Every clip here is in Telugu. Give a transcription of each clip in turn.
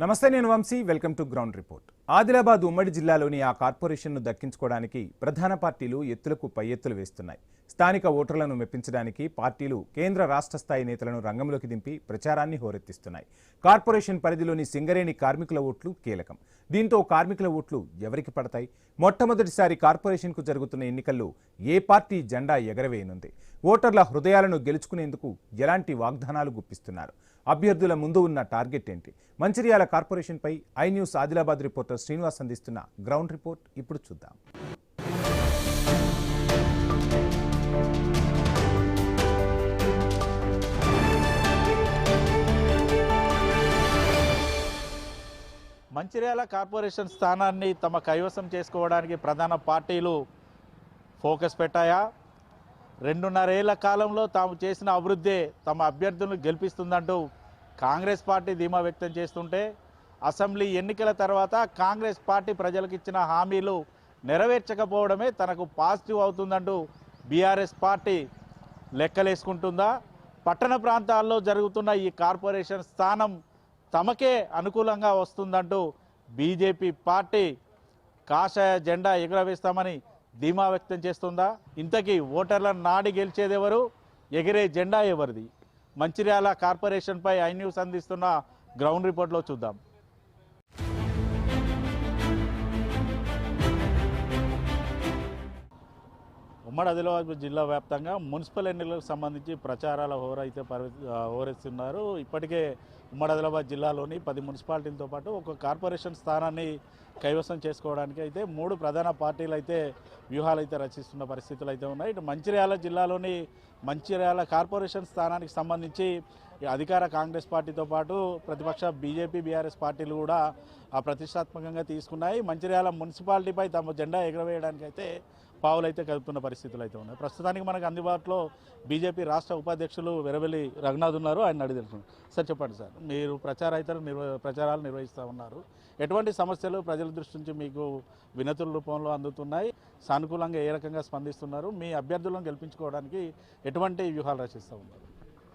నమస్తే, నేను Vamshi. Welcome to ground report. Adilabad ఉమ్మడి జిల్లాలోని ఆ కార్పొరేషన్ను దక్కించుకోవడానికి ప్రధాన పార్టీలు ఎత్తులకు పై ఎత్తులు వేస్తున్నాయి. స్థానిక ఓటర్లను మెప్పించడానికి పార్టీలు కేంద్ర రాష్ట్ర స్థాయి నేతలను రంగంలోకి దింపి ప్రచారాన్ని హోరెత్తిస్తున్నాయి. కార్పొరేషన్ పరిధిలోని సింగరేణి కార్మికుల ఓట్లు కీలకం. దీంతో కార్మికుల ఓట్లు ఎవరికి పడతాయి? మొట్టమొదటిసారి కార్పొరేషన్కు జరుగుతున్న ఎన్నికల్లో ఏ పార్టీ జెండా ఎగరవేయనుంది? ఓటర్ల హృదయాలను గెలుచుకునేందుకు ఎలాంటి వాగ్దానాలు గుప్పిస్తున్నారు? అభ్యర్థుల ముందు ఉన్న టార్గెట్ ఏంటి? మంచిర్యాల కార్పొరేషన్పై iNews Adilabad reporter Srinivas అందిస్తున్న గ్రౌండ్ రిపోర్ట్ ఇప్పుడు చూద్దాం. మంచిర్యాల కార్పొరేషన్ స్థానాన్ని తమ కైవసం చేసుకోవడానికి ప్రధాన పార్టీలు ఫోకస్ పెట్టాయా? 2.5 ఏళ్ల కాలంలో తాము చేసిన అభివృద్ధి తమ అభ్యర్థులను గెలిపిస్తుందంటూ కాంగ్రెస్ పార్టీ ధీమా వ్యక్తం చేస్తుంటే, అసెంబ్లీ ఎన్నికల తర్వాత కాంగ్రెస్ పార్టీ ప్రజలకు ఇచ్చిన హామీలు నెరవేర్చకపోవడమే తనకు పాజిటివ్ అవుతుందంటూ బీఆర్ఎస్ పార్టీ లెక్కలేసుకుంటుందా? పట్టణ ప్రాంతాల్లో జరుగుతున్న ఈ కార్పొరేషన్ స్థానం తమకే అనుకూలంగా వస్తుందంటూ బీజేపీ పార్టీ కాషాయ జెండా ఎగురవేస్తామని ధీమా వ్యక్తం చేస్తుందా? ఇంతకీ ఓటర్ల నాడి గెలిచేదెవరు? ఎగిరే జెండా ఎవరిది? మంచిర్యాల కార్పొరేషన్పై ఐ న్యూస్ అందిస్తున్న గ్రౌండ్ రిపోర్ట్లో చూద్దాం. ఉమ్మడి ఆదిలాబాద్ జిల్లా వ్యాప్తంగా మున్సిపల్ ఎన్నికలకు సంబంధించి ప్రచారాల హోరెత్తున్నారు. ఇప్పటికే ఉమ్మడి ఆదిలాబాద్ జిల్లాలోని 10 మున్సిపాలిటీలతో పాటు ఒక కార్పొరేషన్ స్థానాన్ని కైవసం చేసుకోవడానికి అయితే 3 ప్రధాన పార్టీలు అయితే వ్యూహాలు అయితే రచిస్తున్న పరిస్థితులు అయితే ఉన్నాయి. ఇటు మంచిర్యాల జిల్లాలోని మంచిర్యాల కార్పొరేషన్ స్థానానికి సంబంధించి అధికార కాంగ్రెస్ పార్టీతో పాటు ప్రతిపక్ష బీజేపీ బీఆర్ఎస్ పార్టీలు కూడా ప్రతిష్టాత్మకంగా తీసుకున్నాయి. మంచిర్యాల మున్సిపాలిటీపై తమ జెండా ఎగరవేయడానికి అయితే పావులైతే కలుపుతున్న పరిస్థితులు అయితే ఉన్నాయి. ప్రస్తుతానికి మనకు అందుబాటులో బీజేపీ రాష్ట్ర ఉపాధ్యక్షులు వెరవెల్లి రఘునాథ్ ఉన్నారు. ఆయన అడిగి తెలుసుకున్నారు. సార్ చెప్పండి సార్, మీరు ప్రచారాలు నిర్వహిస్తూ ఉన్నారు. ఎటువంటి సమస్యలు ప్రజల దృష్టి నుంచి మీకు వినతుల రూపంలో అందుతున్నాయి? సానుకూలంగా ఏ రకంగా స్పందిస్తున్నారు? మీ అభ్యర్థులను గెలిపించుకోవడానికి ఎటువంటి వ్యూహాలు రచిస్తూ ఉన్నారు?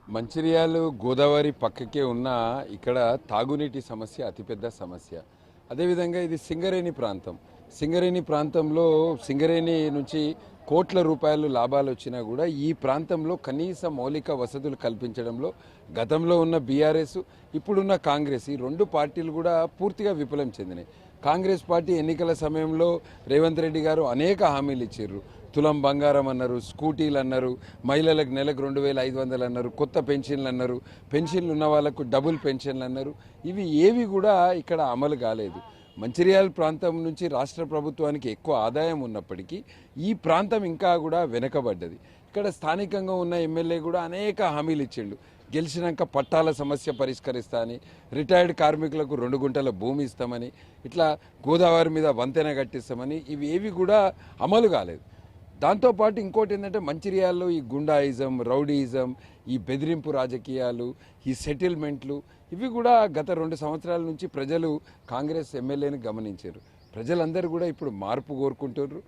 మంచిర్యాల గోదావరి పక్కకే ఉన్న ఇక్కడ తాగునీటి సమస్య అతిపెద్ద సమస్య. అదేవిధంగా ఇది సింగరేణి ప్రాంతం. సింగరేణి ప్రాంతంలో సింగరేణి నుంచి కోట్ల రూపాయలు లాభాలు వచ్చినా కూడా ఈ ప్రాంతంలో కనీస మౌలిక వసతులు కల్పించడంలో గతంలో ఉన్న బీఆర్ఎస్, ఇప్పుడున్న కాంగ్రెస్, ఈ 2 పార్టీలు కూడా పూర్తిగా విఫలం చెందినాయి. కాంగ్రెస్ పార్టీ ఎన్నికల సమయంలో రేవంత్ రెడ్డి గారు అనేక హామీలు ఇచ్చారు. తులం బంగారం అన్నారు, స్కూటీలు అన్నారు, మహిళలకు నెలకు 2500 అన్నారు, కొత్త పెన్షన్లు అన్నారు, పెన్షన్లు ఉన్న వాళ్ళకు డబుల్ పెన్షన్లు అన్నారు. ఇవి ఏవి కూడా ఇక్కడ అమలు కాలేదు. మంచిర్యాల ప్రాంతం నుంచి రాష్ట్ర ప్రభుత్వానికి ఎక్కువ ఆదాయం ఉన్నప్పటికీ ఈ ప్రాంతం ఇంకా కూడా వెనకబడ్డది. ఇక్కడ స్థానికంగా ఉన్న ఎమ్మెల్యే కూడా అనేక హామీలు ఇచ్చిండు. గెలిచినాక పట్టాల సమస్య పరిష్కరిస్తా అని, రిటైర్డ్ కార్మికులకు 2 గుంటల భూమి ఇస్తామని, ఇట్లా గోదావరి మీద వంతెన కట్టిస్తామని, ఇవి ఏవి కూడా అమలు కాలేదు. దాంతోపాటు ఇంకోటి ఏంటంటే మంచిర్యాలలో ఈ గుండాయిజం, రౌడీయిజం, ఈ బెదిరింపు రాజకీయాలు, ఈ సెటిల్మెంట్లు, ఇవి కూడా గత 2 సంవత్సరాల నుంచి ప్రజలు కాంగ్రెస్ ఎమ్మెల్యేని గమనించారు. ప్రజలందరూ కూడా ఇప్పుడు మార్పు కోరుకుంటున్నారు.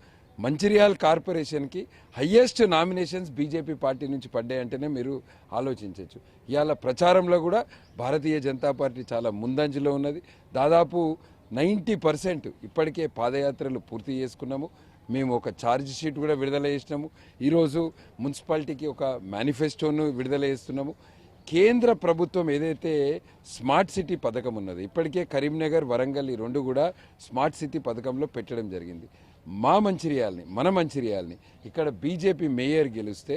మంచిర్యాల కార్పొరేషన్కి హయ్యెస్ట్ నామినేషన్స్ బీజేపీ పార్టీ నుంచి పడ్డాయంటేనే మీరు ఆలోచించవచ్చు. ఇవాళ ప్రచారంలో కూడా భారతీయ జనతా పార్టీ చాలా ముందంజలో ఉన్నది. దాదాపు 90% ఇప్పటికే పాదయాత్రలు పూర్తి చేసుకున్నాము. మేము ఒక ఛార్జ్ షీట్ కూడా విడుదల చేసినాము. ఈరోజు మున్సిపాలిటీకి ఒక మేనిఫెస్టోను విడుదల చేస్తున్నాము. కేంద్ర ప్రభుత్వం ఏదైతే స్మార్ట్ సిటీ పథకం ఉన్నది, ఇప్పటికే కరీంనగర్, వరంగల్ ఈ 2 కూడా స్మార్ట్ సిటీ పథకంలో పెట్టడం జరిగింది. మన మంచిర్యాలని ఇక్కడ బీజేపీ మేయర్ గెలిస్తే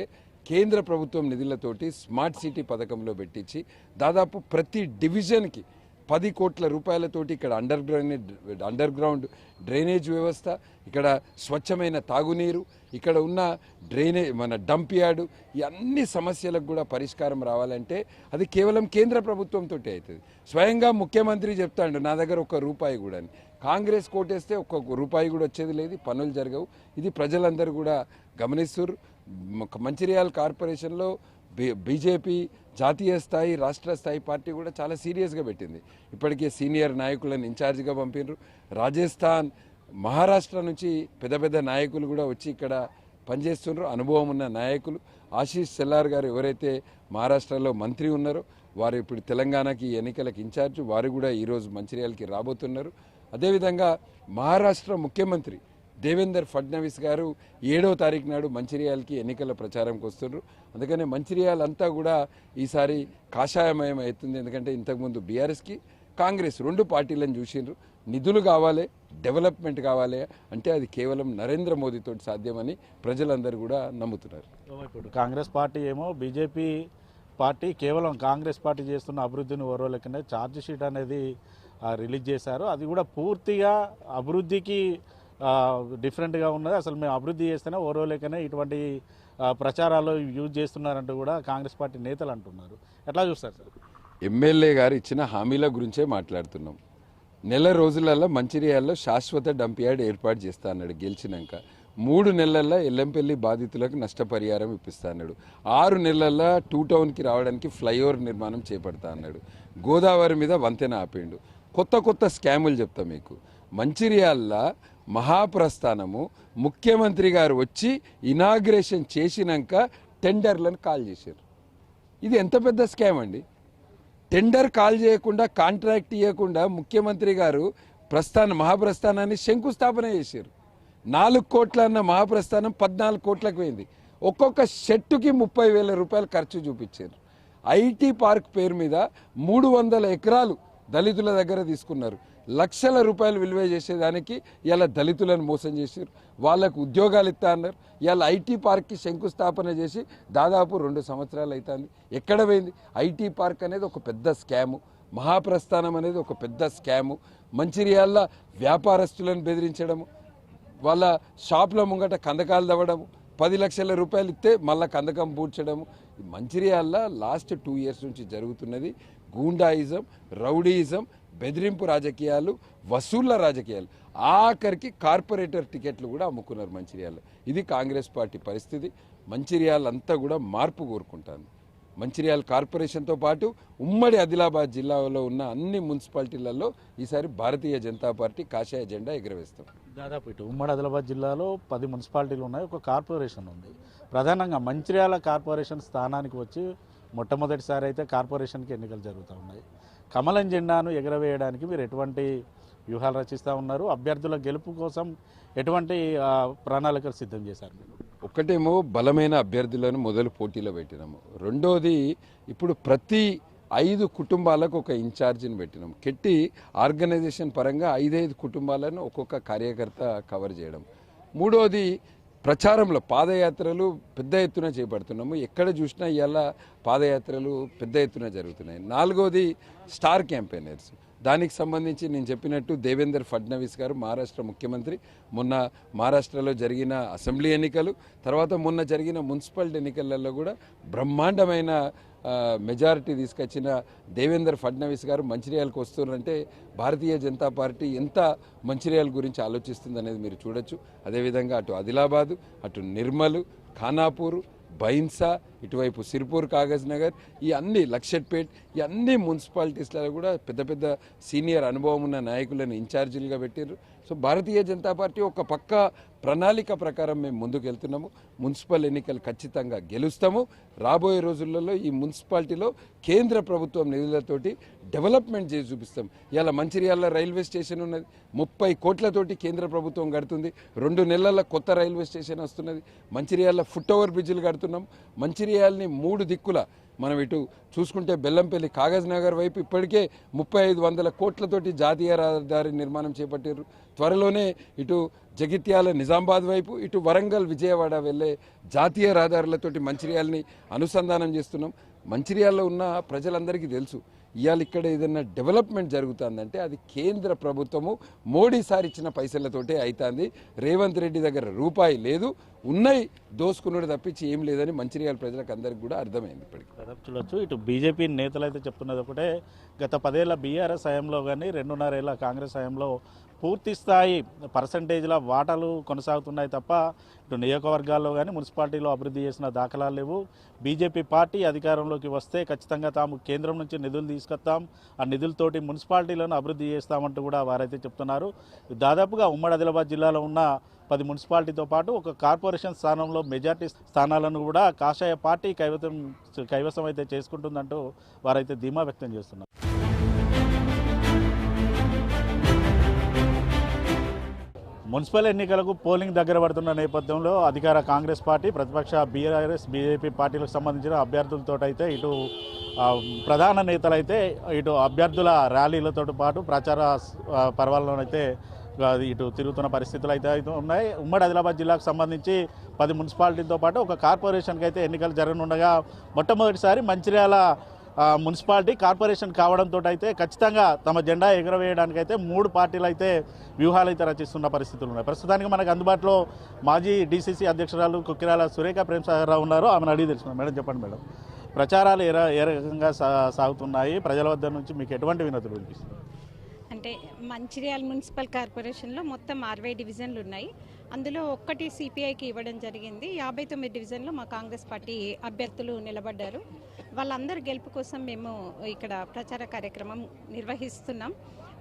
కేంద్ర ప్రభుత్వం నిధులతోటి స్మార్ట్ సిటీ పథకంలో పెట్టించి దాదాపు ప్రతి డివిజన్కి 10 కోట్ల రూపాయలతోటి ఇక్కడ అండర్ గ్రౌండ్ డ్రైనేజ్ వ్యవస్థ, ఇక్కడ స్వచ్ఛమైన తాగునీరు, ఇక్కడ ఉన్న మన డంప్ యార్డు, ఈ అన్ని సమస్యలకు కూడా పరిష్కారం రావాలంటే అది కేవలం కేంద్ర ప్రభుత్వంతో అవుతుంది. స్వయంగా ముఖ్యమంత్రి చెప్తాడు, నా దగ్గర 1 రూపాయి కూడా అని. కాంగ్రెస్ కోటేస్తే 1 రూపాయి కూడా వచ్చేది లేదు, పనులు జరగవు. ఇది ప్రజలందరూ కూడా గమనిస్తున్నారు. మంచిర్యాల కార్పొరేషన్లో బీజేపీ జాతీయ స్థాయి, రాష్ట్ర స్థాయి పార్టీ కూడా చాలా సీరియస్గా పెట్టింది. ఇప్పటికే సీనియర్ నాయకులను ఇన్ఛార్జిగా పంపినారు. రాజస్థాన్, మహారాష్ట్ర నుంచి పెద్ద నాయకులు కూడా వచ్చి ఇక్కడ పనిచేస్తున్నారు. అనుభవం ఉన్న నాయకులు. ఆశీష్ సెల్లార్ గారు ఎవరైతే మహారాష్ట్రలో మంత్రి ఉన్నారో వారు ఇప్పుడు తెలంగాణకి ఎన్నికలకు ఇన్ఛార్జ్, వారు కూడా ఈరోజు మంచిర్యాలకి రాబోతున్నారు. అదేవిధంగా మహారాష్ట్ర ముఖ్యమంత్రి దేవేందర్ ఫడ్నవీస్ గారు 7వ తారీఖు నాడు మంచిర్యాలకి ఎన్నికల ప్రచారంకి వస్తున్నారు. అందుకనే మంచిర్యాల అంతా కూడా ఈసారి కాషాయమయం అవుతుంది. ఎందుకంటే ఇంతకుముందు బీఆర్ఎస్కి కాంగ్రెస్ 2 పార్టీలను చూసిండ్రు. నిధులు కావాలి, డెవలప్మెంట్ కావాలి అంటే అది కేవలం నరేంద్ర మోదీతో సాధ్యమని ప్రజలందరూ కూడా నమ్ముతున్నారు. ఇప్పుడు కాంగ్రెస్ పార్టీ ఏమో బీజేపీ పార్టీ కేవలం కాంగ్రెస్ పార్టీ చేస్తున్న అభివృద్ధిని ఓర్వలేకనే ఛార్జ్ షీట్ అనేది రిలీజ్ చేశారు. అది కూడా పూర్తిగా అభివృద్ధికి డిఫరెంట్గా ఉన్నది. అసలు మేము అభివృద్ధి చేస్తేనే ఓర్వలేకనే ఇటువంటి ప్రచారాలు యూజ్ చేస్తున్నారంటూ కూడా కాంగ్రెస్ పార్టీ నేతలు అంటున్నారు. ఎట్లా చూస్తారు సార్? ఎమ్మెల్యే గారు ఇచ్చిన హామీల గురించే మాట్లాడుతున్నాం. నెల రోజులలో మంచిర్యాలలో శాశ్వత డంప్ యార్డ్ ఏర్పాటు చేస్తా అన్నాడు గెలిచినాక. 3 నెలల్లో ఎల్లంపల్లి బాధితులకు నష్టపరిహారం ఇప్పిస్తా అన్నాడు. 6 నెలల్లో 2 టౌన్కి రావడానికి ఫ్లైఓవర్ నిర్మాణం చేపడతా అన్నాడు. గోదావరి మీద వంతెన ఆపిండు. కొత్త స్కాములు చెప్తా మీకు. మంచిర్యాలలో మహాప్రస్థానము ముఖ్యమంత్రి గారు వచ్చి ఇనాగ్రేషన్ చేసినాక టెండర్లను కాల్ చేశారు. ఇది ఎంత పెద్ద స్కామ్ అండి. టెండర్ కాల్ చేయకుండా, కాంట్రాక్ట్ ఇవ్వకుండా ముఖ్యమంత్రి గారు మహాప్రస్థానాన్ని శంకుస్థాపన చేశారు. 4 కోట్ల అన్న మహాప్రస్థానం 14 కోట్లకు పోయింది. ఒక్కొక్క షెట్టుకి 30,000 రూపాయలు ఖర్చు చూపించారు. ఐటీ పార్క్ పేరు మీద 300 ఎకరాలు దళితుల దగ్గర తీసుకున్నారు. లక్షల రూపాయలు విలువ చేసేదానికి ఇలా దళితులను మోసం చేశారు. వాళ్ళకు ఉద్యోగాలు ఇస్తా అన్నారు. ఇలా ఐటీ పార్క్కి శంకుస్థాపన చేసి దాదాపు 2 సంవత్సరాలు అవుతుంది. ఎక్కడ పోయింది? ఐటీ పార్క్ అనేది ఒక పెద్ద స్కాము, మహాప్రస్థానం అనేది ఒక పెద్ద స్కాము. మంచిర్యాల వ్యాపారస్తులను బెదిరించడము, వాళ్ళ షాపుల ముంగట కందకాలు తవ్వడము, 10 లక్షల రూపాయలు ఇస్తే మళ్ళీ కందకం పూడ్చడము. మంచిర్యాల లాస్ట్ 2 ఇయర్స్ నుంచి జరుగుతున్నది గూండాయిజం, రౌడీయిజం, బెదిరింపు రాజకీయాలు, వసూళ్ల రాజకీయాలు. ఆఖరికి కార్పొరేటర్ టికెట్లు కూడా అమ్ముకున్నారు మంచిర్యాల. ఇది కాంగ్రెస్ పార్టీ పరిస్థితి. మంచిర్యాల అంతా కూడా మార్పు కోరుకుంటాను. మంచిర్యాల కార్పొరేషన్తో పాటు ఉమ్మడి ఆదిలాబాద్ జిల్లాలో ఉన్న అన్ని మున్సిపాలిటీలలో ఈసారి భారతీయ జనతా పార్టీ కాషాయ జెండా ఎగురవేస్తాం. దాదాపు ఇటు ఉమ్మడి ఆదిలాబాద్ జిల్లాలో 10 మున్సిపాలిటీలు ఉన్నాయి, ఒక కార్పొరేషన్ ఉంది. ప్రధానంగా మంచిర్యాల కార్పొరేషన్ స్థానానికి వచ్చి మొట్టమొదటిసారి అయితే కార్పొరేషన్కి ఎన్నికలు జరుగుతూ ఉన్నాయి. కమలం జెండాను ఎగరవేయడానికి మీరు ఎటువంటి వ్యూహాలు రచిస్తూ ఉన్నారు? అభ్యర్థుల గెలుపు కోసం ఎటువంటి ప్రణాళికలు సిద్ధం చేశారు మీరు? ఒకటేమో బలమైన అభ్యర్థులను మొదలు పోటీలో పెట్టినాము. రెండోది ఇప్పుడు ప్రతి 5 కుటుంబాలకు ఒక ఇన్ఛార్జిని పెట్టినాం. కెట్టి ఆర్గనైజేషన్ పరంగా 5 కుటుంబాలను ఒక్కొక్క కార్యకర్త కవర్ చేయడం. మూడోది ప్రచారంలో పాదయాత్రలు పెద్ద ఎత్తున చేపడుతున్నాము. ఎక్కడ చూసినా ఇవాళ పాదయాత్రలు పెద్ద ఎత్తున జరుగుతున్నాయి. నాలుగోది స్టార్ క్యాంపెయినర్స్. దానికి సంబంధించి నేను చెప్పినట్టు దేవేందర్ ఫడ్నవీస్ గారు మహారాష్ట్ర ముఖ్యమంత్రి, మొన్న మహారాష్ట్రలో జరిగిన అసెంబ్లీ ఎన్నికలు, తర్వాత మొన్న జరిగిన మున్సిపల్ ఎన్నికలలో కూడా బ్రహ్మాండమైన మెజారిటీ తీసుకొచ్చిన దేవేందర్ ఫడ్నవీస్ గారు మంచిర్యాలకు వస్తున్నారంటే భారతీయ జనతా పార్టీ ఎంత మంచిర్యాల గురించి ఆలోచిస్తుంది అనేది మీరు చూడొచ్చు. అదేవిధంగా అటు ఆదిలాబాదు, అటు నిర్మల్, ఖానాపూర్, బైన్సా, ఇటువైపు సిర్పూర్, కాగజ్ నగర్, ఈ అన్ని లక్షట్పేట్, ఈ అన్ని మున్సిపాలిటీస్లలో కూడా పెద్ద పెద్ద సీనియర్ అనుభవం ఉన్న నాయకులను ఇన్ఛార్జీలుగా పెట్టారు. సో భారతీయ జనతా పార్టీ ఒక పక్క ప్రణాళిక ప్రకారం మేము ముందుకు వెళ్తున్నాము. మున్సిపల్ ఎన్నికలు ఖచ్చితంగా గెలుస్తాము. రాబోయే రోజులలో ఈ మున్సిపాలిటీలో కేంద్ర ప్రభుత్వం నిధులతోటి డెవలప్మెంట్ చేసి చూపిస్తాం. ఇలా మంచిర్యాల రైల్వే స్టేషన్ ఉన్నది, 30 కోట్లతోటి కేంద్ర ప్రభుత్వం కడుతుంది. 2 నెలల కొత్త రైల్వే స్టేషన్ వస్తున్నది. మంచిర్యాల ఫుట్ ఓవర్ బ్రిడ్జిలు కడుతున్నాం. మంచిర్యాలని 3 దిక్కుల మనం ఇటు చూసుకుంటే బెల్లంపల్లి, కాగజ్ నగర్ వైపు ఇప్పటికే 3500 కోట్లతోటి జాతీయ రహదారి నిర్మాణం చేపట్టారు. త్వరలోనే ఇటు జగిత్యాల, నిజామాబాద్ వైపు, ఇటు వరంగల్, విజయవాడ వెళ్ళే జాతీయ రహదారులతోటి మంచిర్యాలని అనుసంధానం చేస్తున్నాం. మంచిర్యాలలో ఉన్న ప్రజలందరికీ తెలుసు, ఇవాళ ఇక్కడ ఏదైనా డెవలప్మెంట్ జరుగుతుందంటే అది కేంద్ర ప్రభుత్వము మోడీ సార్ ఇచ్చిన పైసలతోటే అవుతుంది. రేవంత్ రెడ్డి దగ్గర రూపాయి లేదు, ఉన్నాయి దోసుకున్నాడు తప్పించి ఏం లేదని మంచిర్యాల ప్రజలకు అందరికీ కూడా అర్థమైంది. ఇప్పటికి చూడొచ్చు, ఇటు బీజేపీ నేతలు అయితే చెప్తున్నది ఒకటే, గత 10 ఏళ్ల బీఆర్ఎస్ హయాంలో కానీ 2.5 ఏళ్ల కాంగ్రెస్ హయాంలో పూర్తి స్థాయి పర్సంటేజ్ల వాటాలు కొనసాగుతున్నాయి తప్ప ఇటు నియోజకవర్గాల్లో కానీ మున్సిపాలిటీలో అభివృద్ధి చేసిన దాఖలాలు లేవు. బీజేపీ పార్టీ అధికారంలోకి వస్తే ఖచ్చితంగా తాము కేంద్రం నుంచి నిధులు తీసుకొస్తాం, ఆ నిధులతోటి మున్సిపాలిటీలను అభివృద్ధి చేస్తామంటూ కూడా వారైతే చెప్తున్నారు. దాదాపుగా ఉమ్మడి ఆదిలాబాద్ జిల్లాలో ఉన్న 10 మున్సిపాలిటీతో పాటు ఒక కార్పొరేషన్ స్థానంలో మెజార్టీ స్థానాలను కూడా కాషాయ పార్టీ కైవసం అయితే చేసుకుంటుందంటూ వారైతే ధీమా వ్యక్తం చేస్తున్నారు. మున్సిపల్ ఎన్నికలకు పోలింగ్ దగ్గర పడుతున్న నేపథ్యంలో అధికార కాంగ్రెస్ పార్టీ, ప్రతిపక్ష బీఆర్ఎస్, బీజేపీ పార్టీలకు సంబంధించిన అభ్యర్థులతో అయితే ఇటు ప్రధాన నేతలైతే ఇటు అభ్యర్థుల ర్యాలీలతో పాటు ప్రచార పర్వాలలోనైతే ఇటు తిరుగుతున్న పరిస్థితులు అయితే ఉన్నాయి. ఉమ్మడి ఆదిలాబాద్ జిల్లాకు సంబంధించి 10 మున్సిపాలిటీలతో పాటు ఒక కార్పొరేషన్కి అయితే ఎన్నికలు జరగనుండగా మొట్టమొదటిసారి మంచిర్యాల మున్సిపాలిటీ కార్పొరేషన్ కావడంతో అయితే ఖచ్చితంగా తమ జెండా ఎగురవేయడానికి అయితే 3 పార్టీలు అయితే వ్యూహాలు అయితే రచిస్తున్న పరిస్థితులు ఉన్నాయి. ప్రస్తుతానికి మనకు అందుబాటులో మాజీ డీసీసీ అధ్యక్షురాలు కుక్కిరాల సురేఖ ప్రేమసాగర్ రావు ఉన్నారు. ఆమెను అడిగి తెలుసుకున్నాం. మేడం చెప్పండి మేడం, ప్రచారాలు ఏ రకంగా సాగుతున్నాయి? ప్రజల వద్ద నుంచి మీకు ఎటువంటి వినతులు వినిపిస్తుంది? అంటే మంచిర్యాల మున్సిపల్ కార్పొరేషన్లో మొత్తం 60 డివిజన్లు ఉన్నాయి. అందులో ఒక్కటి సిపిఐకి ఇవ్వడం జరిగింది. 59 డివిజన్లో మా కాంగ్రెస్ పార్టీ అభ్యర్థులు నిలబడ్డారు. వాళ్ళందరి గెలుపు కోసం మేము ఇక్కడ ప్రచార కార్యక్రమం నిర్వహిస్తున్నాం.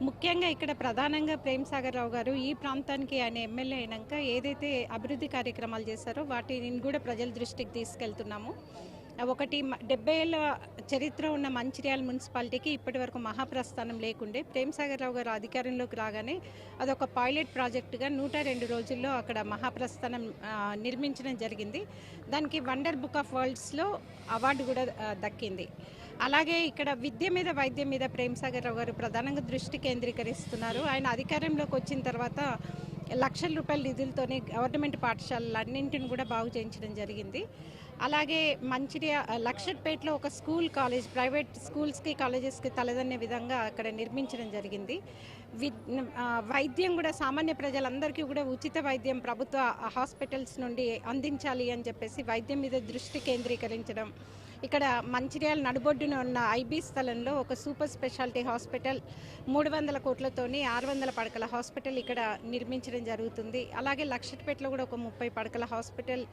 ముఖ్యంగా ఇక్కడ ప్రధానంగా ప్రేమసాగర్ రావు గారు ఈ ప్రాంతానికి ఆయన ఎమ్మెల్యే అయినాక ఏదైతే అభివృద్ధి కార్యక్రమాలు చేశారో వాటిని కూడా ప్రజల దృష్టికి తీసుకెళ్తున్నాము. ఒకటి 70 ఏళ్ళ చరిత్ర ఉన్న మంచిర్యాల మున్సిపాలిటీకి ఇప్పటి వరకు మహాప్రస్థానం లేకుండే ప్రేమసాగర్ రావు గారు అధికారంలోకి రాగానే అదొక పైలట్ ప్రాజెక్టుగా 102 రోజుల్లో అక్కడ మహాప్రస్థానం నిర్మించడం జరిగింది. దానికి వండర్ బుక్ ఆఫ్ వరల్డ్స్లో అవార్డు కూడా దక్కింది. అలాగే ఇక్కడ విద్య మీద, వైద్యం మీద ప్రేమసాగర్ రావు గారు ప్రధానంగా దృష్టి కేంద్రీకరిస్తున్నారు. ఆయన అధికారంలోకి వచ్చిన తర్వాత లక్షల రూపాయల నిధులతోనే గవర్నమెంట్ పాఠశాలలన్నింటిని కూడా బాగు చేయించడం జరిగింది. అలాగే లక్షట్పేటలో ఒక స్కూల్ కాలేజ్, ప్రైవేట్ స్కూల్స్కి కాలేజెస్కి తలదన్నే విధంగా అక్కడ నిర్మించడం జరిగింది. వైద్యం కూడా సామాన్య ప్రజలందరికీ కూడా ఉచిత వైద్యం ప్రభుత్వ హాస్పిటల్స్ నుండి అందించాలి అని చెప్పేసి వైద్యం మీద దృష్టి కేంద్రీకరించడం. ఇక్కడ మంచిర్యాల నడుబొడ్డున ఉన్న ఐబీ స్థలంలో ఒక సూపర్ స్పెషాలిటీ హాస్పిటల్ 300 కోట్లతోని 600 పడకల హాస్పిటల్ ఇక్కడ నిర్మించడం జరుగుతుంది. అలాగే లక్షట్పేటలో కూడా ఒక 30 పడకల హాస్పిటల్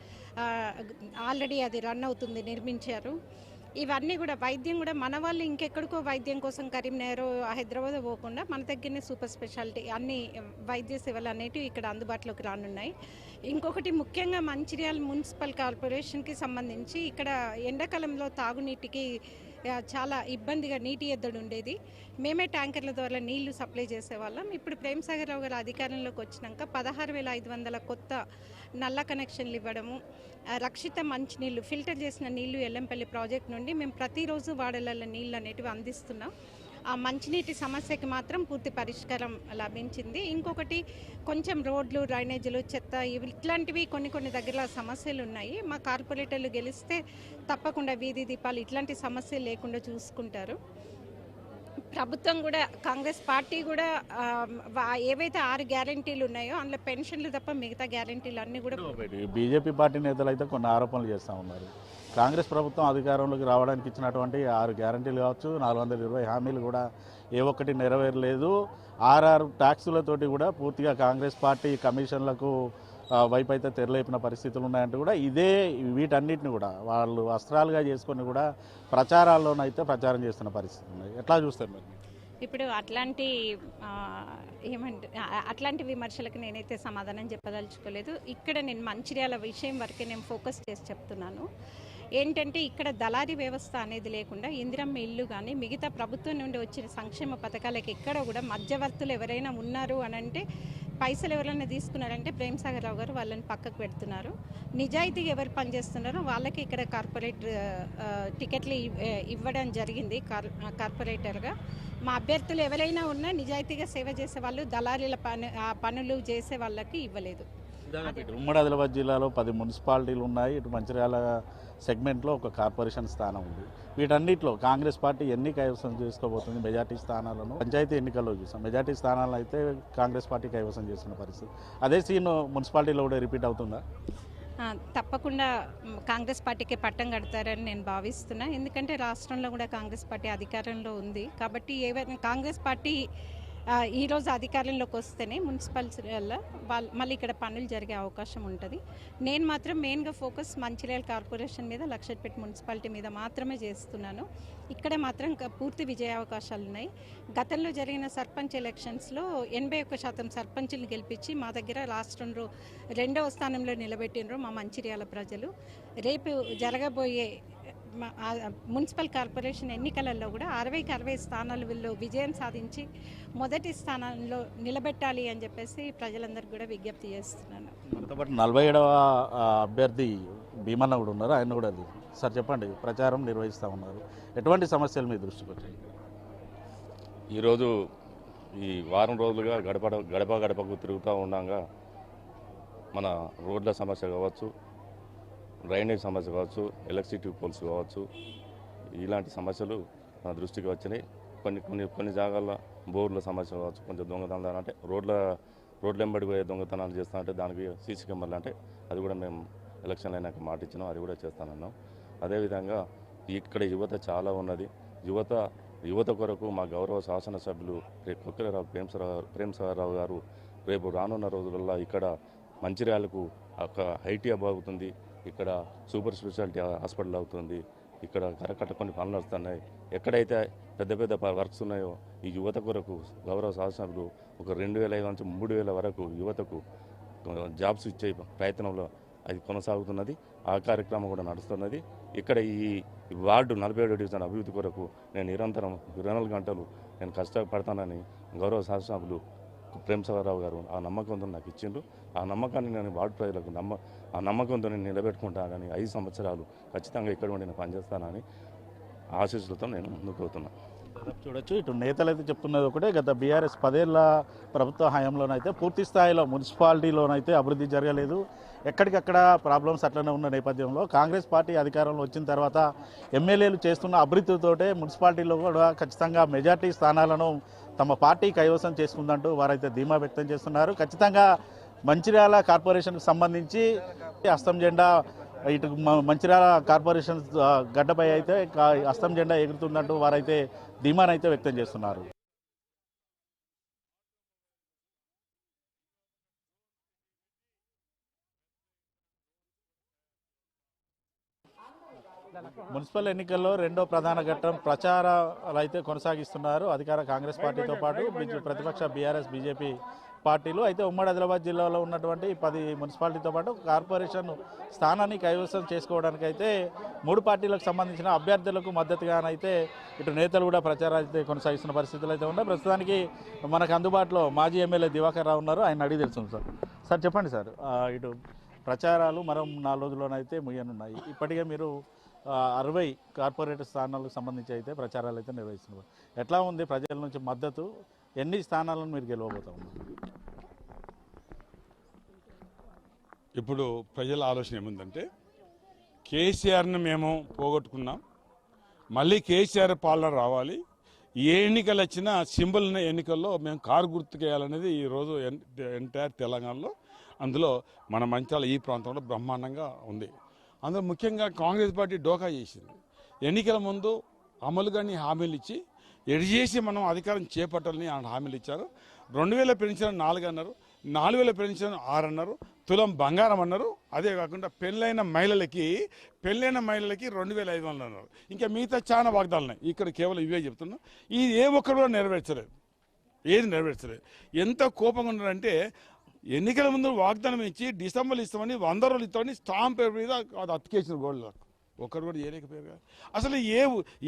ఆల్రెడీ అది రన్ అవుతుంది, నిర్మించారు. ఇవన్నీ కూడా వైద్యం కూడా మన వాళ్ళు ఇంకెక్కడికో వైద్యం కోసం కరీంనగర్, హైదరాబాద్ పోకుండా మన దగ్గరనే సూపర్ స్పెషాలిటీ అన్ని వైద్య సేవలు అనేటివి ఇక్కడ అందుబాటులోకి రానున్నాయి. ఇంకొకటి ముఖ్యంగా మంచిర్యాల మున్సిపల్ కార్పొరేషన్కి సంబంధించి ఇక్కడ ఎండాకాలంలో తాగునీటికి చాలా ఇబ్బందిగా నీటి ఎద్దడి ఉండేది. మేమే ట్యాంకర్ల ద్వారా నీళ్లు సప్లై చేసేవాళ్ళం. ఇప్పుడు ప్రేమసాగర్ రావు గారు అధికారంలోకి వచ్చినాక 16,500 కొత్త నల్ల కనెక్షన్లు ఇవ్వడము, రక్షిత మంచినీళ్ళు, ఫిల్టర్ చేసిన నీళ్లు ఎల్లంపల్లి ప్రాజెక్ట్ నుండి మేము ప్రతిరోజు వాడల నీళ్ళు అనేటివి అందిస్తున్నాం. ఆ మంచినీటి సమస్యకి మాత్రం పూర్తి పరిష్కారం లభించింది. ఇంకొకటి కొంచెం రోడ్లు, డ్రైనేజీలు, చెత్త ఇట్లాంటివి కొన్ని దగ్గర సమస్యలు ఉన్నాయి. మా కార్పొరేటర్లు గెలిస్తే తప్పకుండా వీధి దీపాలు ఇట్లాంటి సమస్యలు లేకుండా చూసుకుంటారు. ప్రభుత్వం కూడా, కాంగ్రెస్ పార్టీ కూడా ఏవైతే 6 గ్యారంటీలు ఉన్నాయో అందులో పెన్షన్లు తప్ప మిగతా గ్యారంటీలు అన్నీ కూడా. బీజేపీ పార్టీ నేతలు అయితే కొన్ని ఆరోపణలు చేస్తూ ఉన్నారు. కాంగ్రెస్ ప్రభుత్వం అధికారంలోకి రావడానికి ఇచ్చినటువంటి 6 గ్యారంటీలు కావచ్చు, 420 హామీలు కూడా ఏ ఒక్కటి నెరవేరలేదు. 6 ట్యాక్సులతోటి కూడా పూర్తిగా కాంగ్రెస్ పార్టీ కమిషన్లకు వైపు అయితే తెరలేపిన పరిస్థితులు ఉన్నాయంటూ కూడా వీటన్నిటిని కూడా వాళ్ళు అస్త్రాలుగా చేసుకొని కూడా ప్రచారాల్లోనైతే ప్రచారం చేస్తున్న పరిస్థితులు ఉన్నాయి. ఎట్లా చూస్తారు మరి? ఇప్పుడు అట్లాంటి విమర్శలకు నేనైతే సమాధానం చెప్పదలుచుకోలేదు. ఇక్కడ నేను మంచిర్యాల విషయం వరకే నేను ఫోకస్ చేసి చెప్తున్నాను. ఏంటంటే ఇక్కడ దళారీ వ్యవస్థ అనేది లేకుండా ఇందిరమ్మ ఇల్లు కానీ మిగతా ప్రభుత్వం నుండి వచ్చిన సంక్షేమ పథకాలకు ఎక్కడ కూడా మధ్యవర్తులు ఎవరైనా ఉన్నారు అని అంటే, పైసలు ఎవరైనా తీసుకున్నారంటే ప్రేమసాగర్ రావు గారు వాళ్ళని పక్కకు పెడుతున్నారు. నిజాయితీగా ఎవరు పనిచేస్తున్నారో వాళ్ళకి ఇక్కడ కార్పొరేట్ టికెట్లు ఇవ్వడం జరిగింది. కార్పొరేటర్గా మా అభ్యర్థులు ఎవరైనా ఉన్నా నిజాయితీగా సేవ చేసే వాళ్ళు, దళారీల పనులు చేసే వాళ్ళకి ఇవ్వలేదు. ఉమ్మడి ఆదిలాబాద్ జిల్లాలో 10 మున్సిపాలిటీలు ఉన్నాయి. ఇటు మంచిర్యాల సెగ్మెంట్లో ఒక కార్పొరేషన్ స్థానం ఉంది. వీటన్నిటిలో కాంగ్రెస్ పార్టీ ఎన్ని కైవసం చేసుకోబోతుంది? మెజార్టీ స్థానాలను పంచాయతీ ఎన్నికల్లో చూసాం. మెజార్టీ స్థానాలను అయితే కాంగ్రెస్ పార్టీ కైవసం చేస్తున్న పరిస్థితి. అదే సీన్ మున్సిపాలిటీలో కూడా రిపీట్ అవుతుందా? తప్పకుండా కాంగ్రెస్ పార్టీకి పట్టం కడతారని నేను భావిస్తున్నా. ఎందుకంటే రాష్ట్రంలో కూడా కాంగ్రెస్ పార్టీ అధికారంలో ఉంది. కాబట్టి ఏవైనా కాంగ్రెస్ పార్టీ ఈరోజు అధికారంలోకి వస్తేనే మున్సిపాలిటీల్లో మళ్ళీ ఇక్కడ పనులు జరిగే అవకాశం ఉంటుంది. నేను మాత్రం మెయిన్గా ఫోకస్ మంచిర్యాల కార్పొరేషన్ మీద, లక్షట్పేట మున్సిపాలిటీ మీద మాత్రమే చేస్తున్నాను. ఇక్కడే మాత్రం పూర్తి విజయావకాశాలు ఉన్నాయి. గతంలో జరిగిన సర్పంచ్ ఎలక్షన్స్లో 81% సర్పంచులు గెలిపించి మా దగ్గర రాష్ట్రంలో 2వ స్థానంలో నిలబెట్టినరు మా మంచిర్యాల ప్రజలు. రేపు జరగబోయే మున్సిపల్ కార్పొరేషన్ ఎన్నికలలో కూడా 60కి 60 స్థానాలలో విజయం సాధించి మొదటి స్థానంలో నిలబెట్టాలి అని చెప్పేసి ప్రజలందరికీ కూడా విజ్ఞప్తి చేస్తున్నాను. మనతో పాటు 47వ అభ్యర్థి భీమన్న కూడా ఉన్నారు, ఆయన కూడా అది సార్ చెప్పండి. ప్రచారం నిర్వహిస్తూ ఉన్నారు, ఎటువంటి సమస్యలు మీ దృష్టికి వచ్చాయి? ఈరోజు ఈ వారం రోజులుగా గడప గడపకు తిరుగుతూ ఉండగా మన రోడ్ల సమస్య కావచ్చు, డ్రైనేజ్ సమస్య కావచ్చు, ఎలక్ట్రిసిటీ పోల్స్ కావచ్చు, ఇలాంటి సమస్యలు మన దృష్టికి వచ్చినాయి. కొన్ని జాగాల్లో బోర్ల సమస్య కావచ్చు, కొంచెం దొంగతనాలు అంటే రోడ్ల వెంబడి పోయే దొంగతనాలు చేస్తా అంటే దానికి సీసీ కెమెరాలు అంటే అది కూడా మేము ఎలక్షన్లు అయినాక మాట ఇచ్చినాం, అది కూడా చేస్తానన్నాం. అదేవిధంగా ఇక్కడ యువత చాలా ఉన్నది. యువత కొరకు మా గౌరవ శాసనసభ్యులు కొక్కిరావు ప్రేమసాగరరావు గారు రేపు రానున్న రోజులలో ఇక్కడ మంచిర్యాలకు ఒక ఐటీ హబ్ అవుతుంది, ఇక్కడ సూపర్ స్పెషాలిటీ హాస్పిటల్ అవుతుంది, ఇక్కడ కరకట్ట కొన్ని పనులు వస్తున్నాయి. ఎక్కడైతే పెద్ద పెద్ద వర్క్స్ ఉన్నాయో ఈ యువత కొరకు గౌరవ శాసనసభ్యులు ఒక 2,500 నుంచి 3,000 వరకు యువతకు జాబ్స్ ఇచ్చే ప్రయత్నంలో అది కొనసాగుతున్నది. ఆ కార్యక్రమం కూడా నడుస్తున్నది. ఇక్కడ ఈ వార్డు 47వ డివిజన్ అభివృద్ధి కొరకు నేను నిరంతరం 24 గంటలు నేను కష్టపడతానని గౌరవ శాసనసభ్యులు ప్రేమసాగరరావు గారు ఆ నమ్మకంతో నాకు ఇచ్చిండ్రు. ఆ నమ్మకాన్ని నేను వార్డు ప్రజలకు ఆ నమ్మకంతో నేను నిలబెట్టుకుంటానని 5 సంవత్సరాలు ఖచ్చితంగా ఇక్కడ ఉండి నేను పనిచేస్తానని ఆశీస్సులతో నేను ముందుకు పోతున్నాను. చూడొచ్చు, ఇటు నేతలు అయితే చెప్తున్నది ఒకటే, గత బీఆర్ఎస్ 10 ఏళ్ల ప్రభుత్వ హయాంలోనైతే పూర్తి స్థాయిలో మున్సిపాలిటీలోనైతే అభివృద్ధి జరగలేదు. ఎక్కడికక్కడ ప్రాబ్లమ్స్ అట్లనే ఉన్న నేపథ్యంలో కాంగ్రెస్ పార్టీ అధికారంలో వచ్చిన తర్వాత ఎమ్మెల్యేలు చేస్తున్న అభివృద్ధితోటే మున్సిపాలిటీలో కూడా ఖచ్చితంగా మెజార్టీ స్థానాలను తమ పార్టీ కైవసం చేసుకుందంటూ వారైతే ధీమా వ్యక్తం చేస్తున్నారు. ఖచ్చితంగా మంచిర్యాల కార్పొరేషన్కి సంబంధించి హస్తం జెండా ఇటు మంచిర్యాల కార్పొరేషన్ గడ్డపై అయితే హస్తం జెండా ఎగురుతుందంటూ వారైతే ధీమానైతే వ్యక్తం చేస్తున్నారు. మున్సిపల్ ఎన్నికల్లో 2వ ప్రధాన ఘట్టం ప్రచారాలు అయితే కొనసాగిస్తున్నారు అధికార కాంగ్రెస్ పార్టీతో పాటు ప్రతిపక్ష బీఆర్ఎస్ బీజేపీ పార్టీలు. అయితే ఉమ్మడి ఆదిలాబాద్ జిల్లాలో ఉన్నటువంటి 10 మున్సిపాలిటీతో పాటు కార్పొరేషన్ స్థానాన్ని కైవసం చేసుకోవడానికి అయితే 3 పార్టీలకు సంబంధించిన అభ్యర్థులకు మద్దతుగానైతే ఇటు నేతలు కూడా ప్రచారం అయితే కొనసాగిస్తున్న పరిస్థితులు అయితే ఉన్నాయి. ప్రస్తుతానికి మనకు అందుబాటులో మాజీ ఎమ్మెల్యే దివాకర్ రావు ఉన్నారు, ఆయన అడిగి తెలుస్తుంది. సార్ చెప్పండి సార్, ఇటు ప్రచారాలు మరో 4 రోజుల్లోనైతే ముగియనున్నాయి. ఇప్పటికే మీరు 60 కార్పొరేటర్ స్థానాలకు సంబంధించి అయితే ప్రచారాలు అయితే నిర్వహిస్తున్నారు. ఎట్లా ఉంది ప్రజల నుంచి మద్దతు? ఎన్ని స్థానాలను మీరు గెలవబోతా ఉన్నారు? ఇప్పుడు ప్రజల ఆలోచన ఏముందంటే, కేసీఆర్ని మేము పోగొట్టుకున్నాం, మళ్ళీ కేసీఆర్ పాలన రావాలి, ఏ ఎన్నికలు వచ్చినా సింబల్ ఎన్నికల్లో మేము కారు గుర్తుకేయాలనేది ఈరోజు ఎంటైర్ తెలంగాణలో, అందులో మన మంచాల ఈ ప్రాంతంలో బ్రహ్మాండంగా ఉంది. అందులో ముఖ్యంగా కాంగ్రెస్ పార్టీ డోకా చేసింది. ఎన్నికల ముందు అమలు కానీ హామీలు ఇచ్చి ఎడిచేసి మనం అధికారం చేపట్టాలని హామీలు ఇచ్చారు. 2,000 పెన్షన్ 4 అన్నారు, 4,000 పెన్షన్ 6 అన్నారు, తులం బంగారం అన్నారు. అదే కాకుండా పెళ్ళైన మహిళలకి 2,500 అన్నారు. ఇంకా మిగతా చాలా వాగ్దానాలు ఉన్నాయి. ఇక్కడ కేవలం ఇవే చెప్తున్నాం. ఇది ఏ ఒక్కరు కూడా నెరవేర్చలేదు, ఏది నెరవేర్చలేదు. ఎంత కోపంగా ఉన్నారంటే, ఎన్నికల ముందు వాగ్దానం ఇచ్చి డిసెంబర్లు ఇస్తామని 100 రోజులు ఇస్తామని స్టాంప్ పేపర్ మీద అది అతికేసిన గోల్డ్ ఒక్కరు కూడా చేయలేకపోయారు కదా. అసలు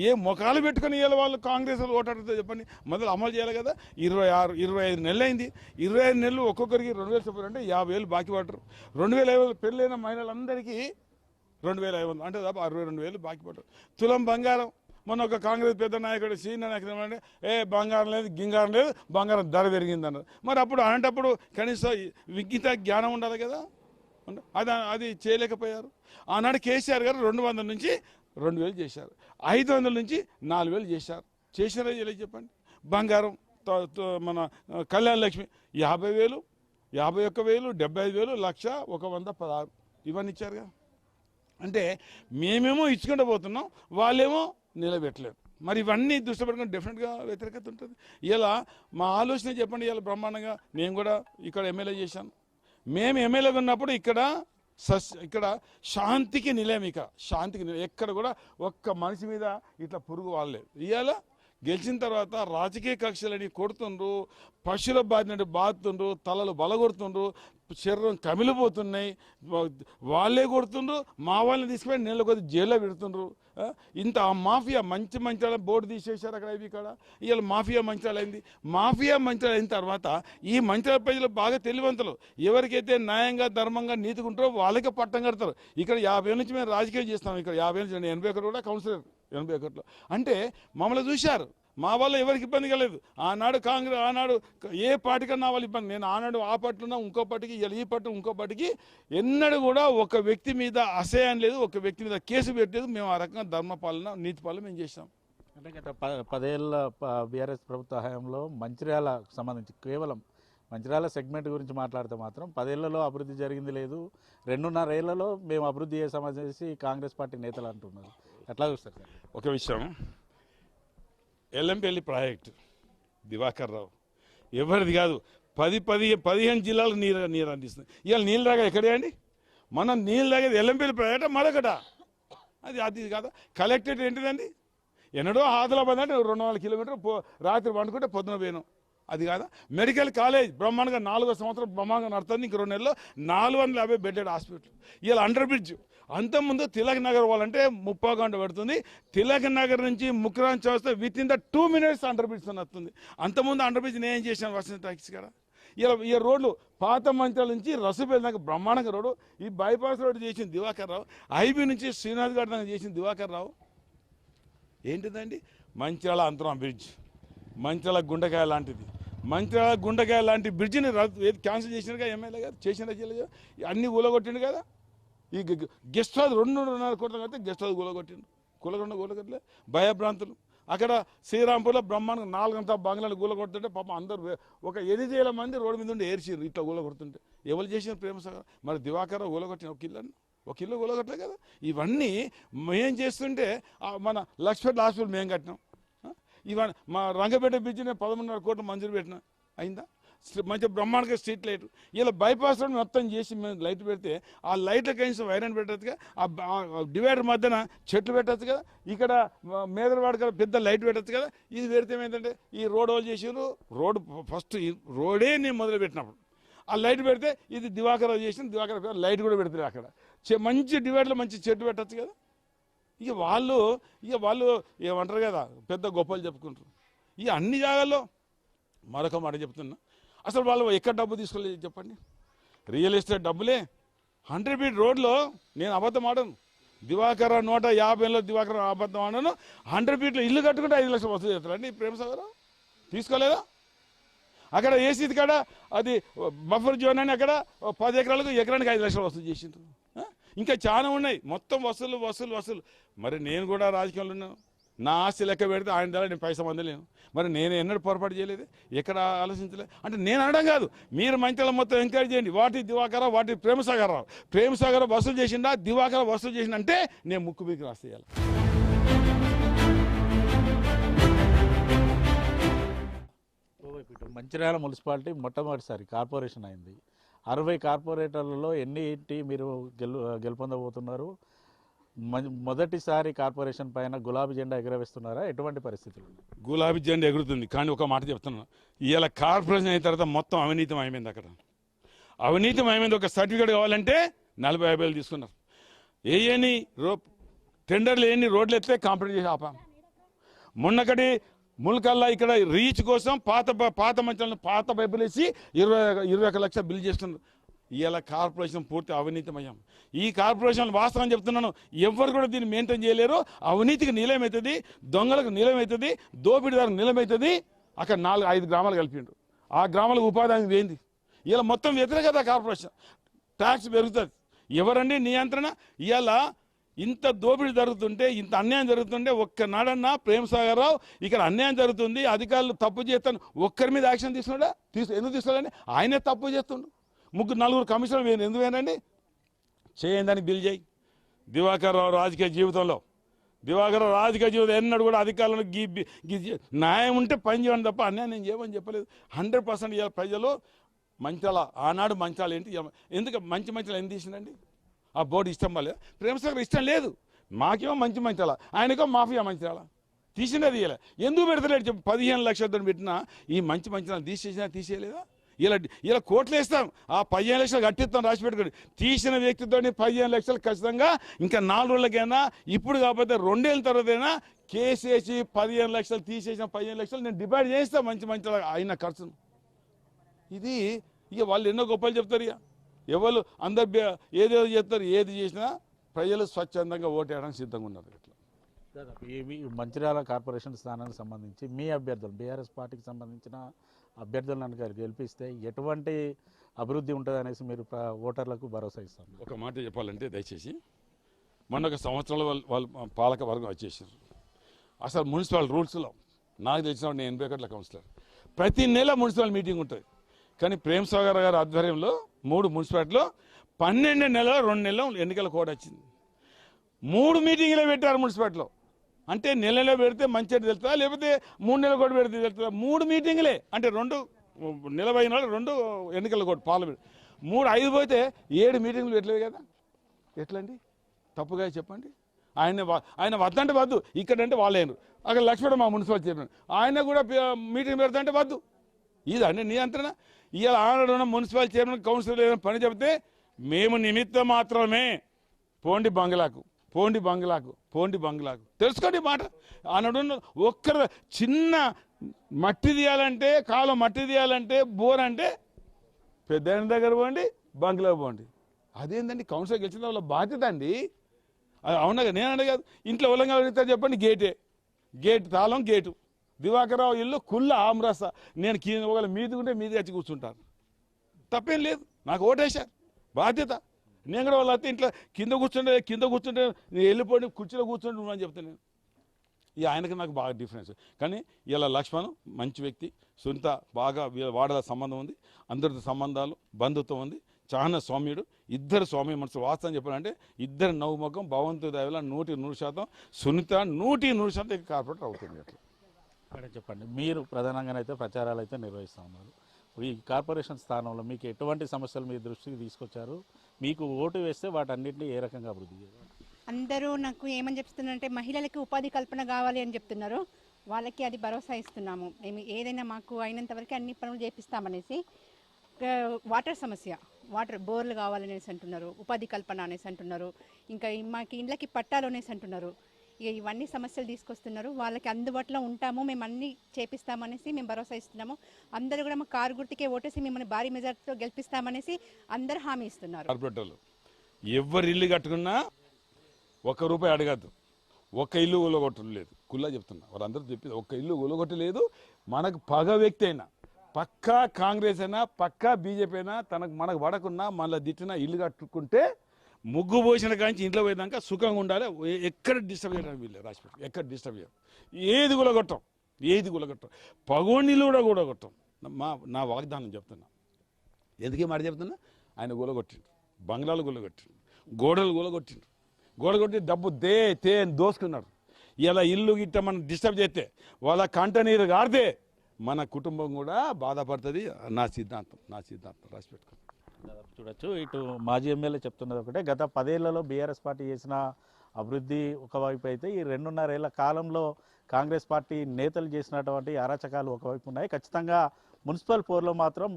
ఏ మొఖాలు పెట్టుకుని ఇవ్వాలి వాళ్ళు కాంగ్రెస్ ఓటాడుతో చెప్పండి. మొదలు అమలు చేయాలి కదా. 25 నెలలు అయింది. 25 నెలలు ఒక్కొక్కరికి 2,000 చెప్పారు అంటే 50,000 బాకీ పడరు. 2,500 పెళ్ళైన మహిళలందరికీ 2,500 అంటే దాదాపు 62,000 బాకీ పడరు. తులం బంగారం మొన్న ఒక కాంగ్రెస్ పెద్ద నాయకుడు సీనియర్ నాయకుడు ఏమంటే, బంగారం లేదు గింగారం లేదు, బంగారం ధర పెరిగింది అన్నారు. మరి అప్పుడు అలాంటప్పుడు కనీసం విజ్ఞత జ్ఞానం ఉండాలి కదా, అది చేయలేకపోయారు. ఆనాడు కేసీఆర్ గారు 200 నుంచి 2,000 చేశారు, 500 నుంచి 4,000 చేశారు. చేశారా చేయలేదు చెప్పండి. బంగారం మన కళ్యాణ లక్ష్మి 50,000, 51,000, 75,000, 1,00,116 ఇవన్నీ ఇచ్చారుగా. అంటే మేమేమో ఇచ్చుకుంటూ పోతున్నాం, వాళ్ళేమో నిలబెట్టలేదు. మరి ఇవన్నీ దృష్టి పెట్టుకుని డెఫినెట్గా వ్యతిరేకత ఉంటుంది. ఇలా మా ఆలోచన చెప్పండి, ఇలా బ్రహ్మాండంగా నేను కూడా ఇక్కడ ఎమ్మెల్యే చేశాను. మేము ఎమ్మెల్యేగా ఉన్నప్పుడు ఇక్కడ శాంతికి నిలయం, శాంతికి నిలయం. ఎక్కడ కూడా ఒక్క మనిషి మీద ఇట్లా పురుగు వాళ్ళలేదు. ఇవాళ గెలిచిన తర్వాత రాజకీయ కక్షలని కొడుతుండ్రు, పశువుల బాదుతుండ్రు, తలలు బలగొడుతుండ్రు, శరీరం కమిలిపోతున్నాయి, వాళ్ళే కొడుతుండ్రు, మా వాళ్ళని తీసుకుపోయి నీళ్ళ కొద్ది జైల్లో పెడుతుండ్రు. ఇంత మాఫియా మంచి మంచాల బోర్డు తీసేశారు అక్కడ ఇవి ఇక్కడ. ఇవాళ మాఫియా మంచాలు అయింది. మాఫియా మంచాలు అయిన తర్వాత ఈ మంచాల ప్రజలు బాగా తెలివంతులు, ఎవరికైతే న్యాయంగా ధర్మంగా నీతికుంటారో వాళ్ళకే పట్టం కడతారు. ఇక్కడ 50 ఏళ్ళ నుంచి మేము రాజకీయం చేస్తాం. ఇక్కడ 50 ఏళ్ళ నుంచి 81 కూడా కౌన్సిలర్ 81లో. అంటే మమ్మల్ని చూశారు, మా వల్ల ఎవరికి ఇబ్బంది కలలేదు. ఆనాడు కాంగ్రెస్, ఆనాడు ఏ పార్టీకన్నా వాళ్ళు ఇబ్బంది. నేను ఆనాడు ఆ పార్టీలో ఇంకో పార్టీకి, ఈ పార్టీ ఇంకో పార్టీకి ఎన్నడూ కూడా ఒక వ్యక్తి మీద అసహ్యం లేదు, ఒక వ్యక్తి మీద కేసు పెట్టలేదు. మేము ఆ రకంగా ధర్మపాలన నీతి పాలన మేము చేసాం. అంటే గత 10 ఏళ్ళ బీఆర్ఎస్ ప్రభుత్వ హయాంలో మంచిర్యాలకు సంబంధించి కేవలం మంచిర్యాల సెగ్మెంట్ గురించి మాట్లాడితే మాత్రం 10 ఏళ్లలో అభివృద్ధి జరిగింది లేదు, 2.5 ఏళ్లలో మేము అభివృద్ధి చేసి కాంగ్రెస్ పార్టీ నేతలు అంటున్నారు. ఎట్లా చూస్తారు సార్? ఒక విషయం, ఎల్లంపల్లి ప్రాజెక్టు దివాకర్ రావు ఎవరిది కాదు, 15 జిల్లాలకు నీరు అందిస్తుంది. ఇవాళ నీళ్ళు రాగా ఎక్కడే అండి? మనం నీళ్ళు తాగేది ఎల్లంపల్లి ప్రాజెక్ట్ మరొకట, అది కాదా? కలెక్టరేట్ ఏంటిదండి? ఎన్నడో ఆదిలాబాద్ అంటే 200 కిలోమీటర్లు రాత్రి వండుకుంటే పొద్దున పోయాను, అది కాదా? మెడికల్ కాలేజ్ బ్రహ్మాండంగా 4వ సంవత్సరం బ్రహ్మాండంగా నడుతుంది. ఇంక 2 నెలల్లో 450 బెడ్డెడ్ హాస్పిటల్. ఇలా అండర్ బ్రిడ్జ్. అంతకుముందు తిలక్ నగర్ వాళ్ళంటే 30 గంట పడుతుంది, తిలక్ నగర్ నుంచి ముక్రాన్ చౌస్తే within the 2 minutes under bridge వస్తుంది. అంతకుముందు అండర్ బ్రిడ్జ్ నేను ఏం చేశాను వసంత టాక్సీ కదా. ఇలా ఈ రోడ్లు పాత మంచాల నుంచి రసపేట దాకా బ్రహ్మాండంగా రోడ్డు, ఈ బైపాస్ రోడ్డు చేసింది దివాకర్ రావు, ఐబీ నుంచి శ్రీనాథ్ గారి దాకా చేసింది దివాకర్ రావు. ఏంటిదండి? మంచిర్యాల అంతరం బ్రిడ్జ్, మంచిర్యాల గుండెకాయ లాంటిది, మంచిర్యాల గుండెకాయ లాంటి బ్రిడ్జిని క్యాన్సిల్ చేసినారుగా ఎమ్మెల్యే గారు, చేసిన అన్ని ఊలగొట్టిండు కదా. ఈ గెస్ట్ హౌస్ 2.5 కోట్ల కడితే గెస్ట్ హౌస్ కూలగొట్టిండు, కూలగొట్టలే భయభ్రాంతులు. అక్కడ శ్రీరాంపూర్లో బ్రహ్మాండంగా 4 బంగ్లాలు కూలగొడుతుంటే పాపం అందరూ ఒక 8,000 మంది రోడ్డు మీద ఉండి ఏర్చిరు ఇట్లా కూలగొడుతుంటే. ఎవరు చేసిన ప్రేమ సాగర్? మరి దివాకర్ కూలగొట్టిన ఒక ఇల్లు కూలగొట్టలే కదా. ఇవన్నీ మేం చేస్తుంటే మన లక్ష్మీపేట హాస్పిటల్ మేము కట్టినాం. ఇవన్నీ మా రంగపేట బ్రిడ్జిని 11.5 కోట్లు మంజూరు పెట్టినా, అయిందా? మంచి బ్రహ్మాండంగా స్ట్రీట్ లైట్. ఇలా బైపాస్ రోడ్ మొత్తం చేసి మేము లైట్ పెడితే ఆ లైట్ల కనీసం వైరన్ పెట్టచ్చు కదా, ఆ డివైడర్ మధ్యన చెట్లు పెట్టచ్చు కదా, ఇక్కడ మేదరవాడ కదా పెద్ద లైట్ పెట్టచ్చు కదా. ఇది పెడితే ఏమైందంటే ఈ రోడ్ వాళ్ళు చేసారు, రోడ్ ఫస్ట్ రోడే నేను మొదలు పెట్టినప్పుడు ఆ లైట్ పెడితే ఇది దివాకర్ చేసిన దివాకర్ లైట్ కూడా పెడతారు అక్కడ. మంచి డివైడర్లో మంచి చెట్టు పెట్టచ్చు కదా. ఇక వాళ్ళు ఏమంటారు కదా, పెద్ద గొప్పలు చెప్పుకుంటారు. ఇక అన్ని జాగాల్లో మరొక మాట చెప్తున్నా, అసలు వాళ్ళు ఎక్కడ డబ్బు తీసుకోలేదు చెప్పండి? రియల్ ఎస్టేట్ డబ్బులే. 100 feet రోడ్లో నేను అబద్ధం ఆడను, దివాకర్ 150లో దివాకర్ అబద్ధం ఆడను. 100 feet ఇల్లు కట్టుకుంటే 5 లక్షలు వసూలు చేస్తారండి ప్రేమసాగర్. తీసుకోలేదా? అక్కడ ఏసీ కాడ అది బఫర్ జోన్ అని అక్కడ 10 ఎకరాలకు ఎకరానికి 5 లక్షలు వసూలు చేసిండ్రు. ఇంకా చాలా ఉన్నాయి, మొత్తం వసూలు. మరి నేను కూడా రాజకీయంలో ఉన్నాను, నా ఆస్తి లెక్క పెడితే ఆయన ద్వారా నేను పైసా అందలేను. మరి నేను ఎన్నడూ పొరపాటు చేయలేదు, ఎక్కడ ఆలోచించలేదు. అంటే నేను అనడం కాదు, మీరు మంచిగా మొత్తం ఎంకరేజ్ చేయండి. వాటి దివాకర్ వాటి ప్రేమసాగర్ వసూలు చేసిండా, దివాకర్ వసూలు చేసిందంటే నేను ముక్కు మీకు రాసేయాలి. మంచిర్యాల మున్సిపాలిటీ మొట్టమొదటిసారి కార్పొరేషన్ అయింది. 60 కార్పొరేటర్లలో ఎన్నిటి మీరు గెలుపొందబోతున్నారు? మొదటిసారి కార్పొరేషన్ పైన గులాబీ జెండా ఎగరవేస్తున్నారా? ఎటువంటి పరిస్థితులు? గులాబీ జెండా ఎగురుతుంది. కానీ ఒక మాట చెప్తున్నా, ఇవాళ కార్పొరేషన్ అయిన తర్వాత మొత్తం అవినీతిమయమైంది. అక్కడ అవినీతిమయమైంది. ఒక సర్టిఫికేట్ కావాలంటే 40-50 వేలు తీసుకున్నారు. టెండర్లు రోడ్లు ఎత్తే కాంప్లీట్ చేసి ఆపాం. మొన్నకటి ముల్కల్లా ఇక్కడ రీచ్ కోసం పాత మంచాలను పాత పైపులు వేసి 21 లక్షలు బిల్ చేస్తున్నారు. ఇవాళ కార్పొరేషన్ పూర్తి అవినీతిమయం. ఈ కార్పొరేషన్ వాస్తవం చెప్తున్నాను, ఎవరు కూడా దీన్ని మెయింటైన్ చేయలేరు. అవినీతికి నిలయమవుతుంది, దొంగలకు నిలయమవుతుంది, దోపిడీదారులకు నిలయమవుతుంది. అక్కడ 4-5 గ్రామాలు కలిపిండు. ఆ గ్రామాలకు ఉపాధి ఏంది? ఇలా మొత్తం వ్యతిరేకత కార్పొరేషన్. ట్యాక్స్ పెరుగుతుంది. ఎవరండి నియంత్రణ? ఇవాళ ఇంత దోపిడీ జరుగుతుంటే, ఇంత అన్యాయం జరుగుతుంటే ఒక్కనాడన్నా ప్రేమసాగర్ రావు ఇక్కడ అన్యాయం జరుగుతుంది, అధికారులు తప్పు చేస్తాను ఒక్కరి మీద యాక్షన్ తీసుకున్నాడా? ఎందుకు తీసుకోవాలండి? ఆయనే తప్పు చేస్తుండు. 3-4 కమిషనర్లు ఎందుకు వేయండి? చేయండి బిల్ చేయి. దివాకర్ రావు రాజకీయ జీవితంలో దివాకర్ రాజకీయ జీవితం ఎన్నడూ కూడా అధికారులను న్యాయం ఉంటే పని చేయండి తప్ప అన్యాయం నేను చేయమని చెప్పలేదు. 100% ఇవాళ ప్రజలు మంచాల ఆనాడు మంచాలు ఏంటి ఎందుకు మంచాలు ఎందుకు తీసిందండి? ఆ బోర్డు ఇష్టం వల్లే. ప్రేమసాగర్ ఇష్టం లేదు, మాకేమో మంచాల, ఆయనకో మాఫియా మంచాల తీసినది. ఇలా ఎందుకు పెడతలేడు చెప్పు? 15 లక్షలతో పెట్టినా ఈ మంచాలను తీసేయలేదా? ఇలా కోట్లు వేస్తాం, ఆ 15 లక్షలు కట్టిస్తాం, రాసి పెట్టుకోండి. తీసిన వ్యక్తితో 15 లక్షలు ఖచ్చితంగా ఇంకా 4 రోజులకైనా, ఇప్పుడు కాకపోతే 2 ఏళ్ళ తర్వాతైనా కేసేసి 15 లక్షలు తీసేసిన 15 లక్షలు నేను డిపాజిట్ చేస్తాను మంచాల అయిన ఖర్చును. ఇది ఇక వాళ్ళు ఎన్నో గొప్పలు చెప్తారు. ఇక ఎవరు అందరు ఏదేదో చెప్తారు. ఏది చేసినా ప్రజలు స్వచ్ఛందంగా ఓటేయడానికి సిద్ధంగా ఉన్నారు. ఇట్లా ఈ మంచిర్యాల కార్పొరేషన్ స్థానానికి సంబంధించి మీ అభ్యర్థులు బీఆర్ఎస్ పార్టీకి సంబంధించిన అభ్యర్థులను గెలిపిస్తే ఎటువంటి అభివృద్ధి ఉంటుంది అనేసి మీరు ఓటర్లకు భరోసా ఇస్తారు? ఒక మాట చెప్పాలంటే దయచేసి మొన్న ఒక సంవత్సరంలో వాళ్ళు పాలక వర్గం వచ్చేసారు. అసలు మున్సిపల్ రూల్స్లో నాకు తెలిసిన నేను 80 గంటల కౌన్సిలర్, ప్రతి నెల మున్సిపల్ మీటింగ్ ఉంటుంది. కానీ ప్రేమసాగర్ గారి ఆధ్వర్యంలో 3 మున్సిపాలిటీలో 12 నెలలు 2 నెలలు ఎన్నికల కోడ్ వచ్చింది. 3 మీటింగ్లే పెట్టారు మున్సిపాలిటీలో. అంటే నెలలో పెడితే మంచిగా తెలుస్తుందా, లేకపోతే 3 నెలల కోడ్ పెడితే తెలుస్తుందా? 3 మీటింగ్లే అంటే 2 నెల 2 ఎన్నికల కోడ్ పార్లమెంట్ 3 5 పోతే 7 మీటింగ్లు పెట్టలేవు కదా. ఎట్లండి? తప్పుగా చెప్పండి. ఆయన వద్దంటే వద్దు, ఇక్కడంటే వాళ్ళేను. అక్కడ లక్ష్మణ మా మున్సిపల్ చైర్మన్ ఆయన కూడా మీటింగ్ పెడతా అంటే వద్దు. ఇదండి నియంత్రణ. ఇవాళ ఆనాడున్న మున్సిపల్ చైర్మన్ కౌన్సిలర్ ఏదైనా పని చెబితే మేము నిమిత్తం మాత్రమే, పోండి బంగ్లాకు తెలుసుకోండి మాట. ఆనాడున్న ఒక్కరు చిన్న మట్టి తీయాలంటే, కాలం మట్టి తీయాలంటే, బోర్ అంటే పెద్ద ఆయన దగ్గర పోండి, బంగ్లాకు పోండి. అదేందండి? కౌన్సిలర్ గెలిచిన వాళ్ళ బాధ్యత అండి. అవునా? నేను అడగదు. ఇంట్లో ఉల్లంగా అడుగుతారు చెప్పండి. గేట్ తాళం గేటు. దివాకరావు ఇల్లు కుల్ల ఆమ్రస. నేను ఒకవేళ మీదికుంటే మీది వచ్చి కూర్చుంటారు. తప్పేం లేదు, నాకు ఓటేశారు, బాధ్యత. నేను కూడా వాళ్ళ అత్తే ఇంట్లో కింద కూర్చుంటే నేను వెళ్ళిపోయి కుర్చీలో కూర్చుంటున్నాను అని చెప్తాను నేను. ఆయనకి నాకు బాగా డిఫరెన్స్. కానీ ఇలా లక్ష్మణ్ మంచి వ్యక్తి, సొంత బాగా వాడల సంబంధం ఉంది, అందరితో సంబంధాలు బంధుత్వం ఉంది, చాలా సౌమ్యుడు. ఇద్దరు సౌమ్య మనసు. వాస్తవం చెప్పాలంటే ఇద్దరు నవ్వుముఖం, భగవంతుడి దయవల్ల 100% సునీత 100% కార్పొరేటర్ అవుతుంది. అట్లా ఇక్కడ చెప్పండి, మీరు ప్రధానంగానైతే ప్రచారాలు అయితే నిర్వహిస్తూ ఉన్నారు. ఈ కార్పొరేషన్ స్థానంలో మీకు ఎటువంటి సమస్యలు మీ దృష్టికి తీసుకొచ్చారు? మీకు ఓటు వేస్తే వాటన్నింటినీ ఏ రకంగా అభివృద్ధి చేయాలి? అందరూ నాకు ఏమని చెప్తున్నారంటే మహిళలకి ఉపాధి కల్పన కావాలి అని చెప్తున్నారు. వాళ్ళకి అది భరోసా ఇస్తున్నాము. మేము ఏదైనా మాకు అయినంత వరకు అన్ని పనులు చేపిస్తామనేసి. వాటర్ సమస్య, వాటర్ బోర్లు కావాలనేసి అంటున్నారు, ఉపాధి కల్పన అనేసి అంటున్నారు, ఇంకా మాకు ఇండ్లకి పట్టాలు అనేసి అంటున్నారు. ఇక ఇవన్నీ సమస్యలు తీసుకొస్తున్నారు. వాళ్ళకి అందుబాటులో ఉంటాము, మేము అన్నీ చేపిస్తామనేసి మేము భరోసా ఇస్తున్నాము. అందరూ కూడా మా కారు గుర్తుకే ఓటేసి మిమ్మల్ని భారీ మెజార్టీతో గెలిపిస్తామనేసి అందరూ హామీ ఇస్తున్నారు. కార్పొరేటర్లు ఎవరు ఇల్లు కట్టుకున్నా ₹1 అడగద్దు, ఒక్క ఇల్లు కూలగొట్టలేదు. కుల్లా చెప్తున్నా, వాళ్ళందరూ చెప్పింది ఒక్క ఇల్లు కూలగొట్టలేదు. మనకు పగ వ్యక్తి అయినా, పక్కా కాంగ్రెస్ అయినా, పక్కా బీజేపీ అయినా, మనకు పడకున్నా మళ్ళీ తిట్టినా ఇల్లు కట్టుకుంటే ముగ్గు పోసిన కాంచి ఇంట్లో పోయినాక సుఖంగా ఉండాలి. ఎక్కడ డిస్టర్బ్ చేయడానికి వీళ్ళు రాసిపెట్టి, ఎక్కడ డిస్టర్బ్ చేయం. ఏది కూలగొట్టం. పగోణిలు కూడా కూలగొట్టం. నా వాగ్దానం చెప్తున్నా. ఎందుకే మాట చెప్తున్నా? ఆయన కూలగొట్టిండు, బంగ్లాలు కూలగొట్టిండు, గోడలు కూలగొట్టిండు, గోడగొట్టి డబ్బు అని దోసుకున్నాడు. ఇలా ఇల్లు గిట్ట మనం డిస్టర్బ్ చేస్తే, వాళ్ళ కంట నీరు గారితే మన కుటుంబం కూడా బాధపడుతుంది. నా సిద్ధాంతం రాసి పెట్టుకో. చూడొచ్చు, ఇటు మాజీ ఎమ్మెల్యే చెప్తున్నది ఒకటే, గత 10 ఏళ్లలో బీఆర్ఎస్ పార్టీ చేసిన అభివృద్ధి ఒకవైపు అయితే, ఈ 2.5 ఏళ్ల కాలంలో కాంగ్రెస్ పార్టీ నేతలు చేసినటువంటి అరాచకాలు ఒకవైపు ఉన్నాయి. ఖచ్చితంగా మున్సిపల్ పోర్లో మాత్రం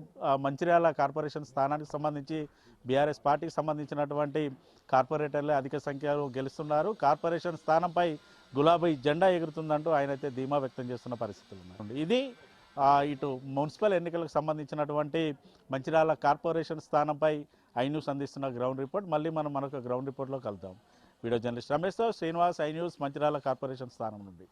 మంచిర్యాల కార్పొరేషన్ స్థానానికి సంబంధించి బీఆర్ఎస్ పార్టీకి సంబంధించినటువంటి కార్పొరేటర్లే అధిక సంఖ్యలో గెలుస్తున్నారు. కార్పొరేషన్ స్థానంపై గులాబీ జెండా ఎగురుతుందంటూ ఆయన అయితే ధీమా వ్యక్తం చేస్తున్న పరిస్థితులు ఉన్నాయి. ఇది ఇటు మున్సిపల్ ఎన్నికలకు సంబంధించినటువంటి మంచిర్యాల కార్పొరేషన్ స్థానంపై ఐన్యూస్ అందిస్తున్న గ్రౌండ్ రిపోర్ట్. మళ్ళీ మనం మరొక గ్రౌండ్ రిపోర్ట్లో కలుద్దాం. వీడియో జర్నలిస్ట్ రమేష్తో శ్రీనివాస్, ఐన్యూస్, మంచిర్యాల కార్పొరేషన్ స్థానం నుండి.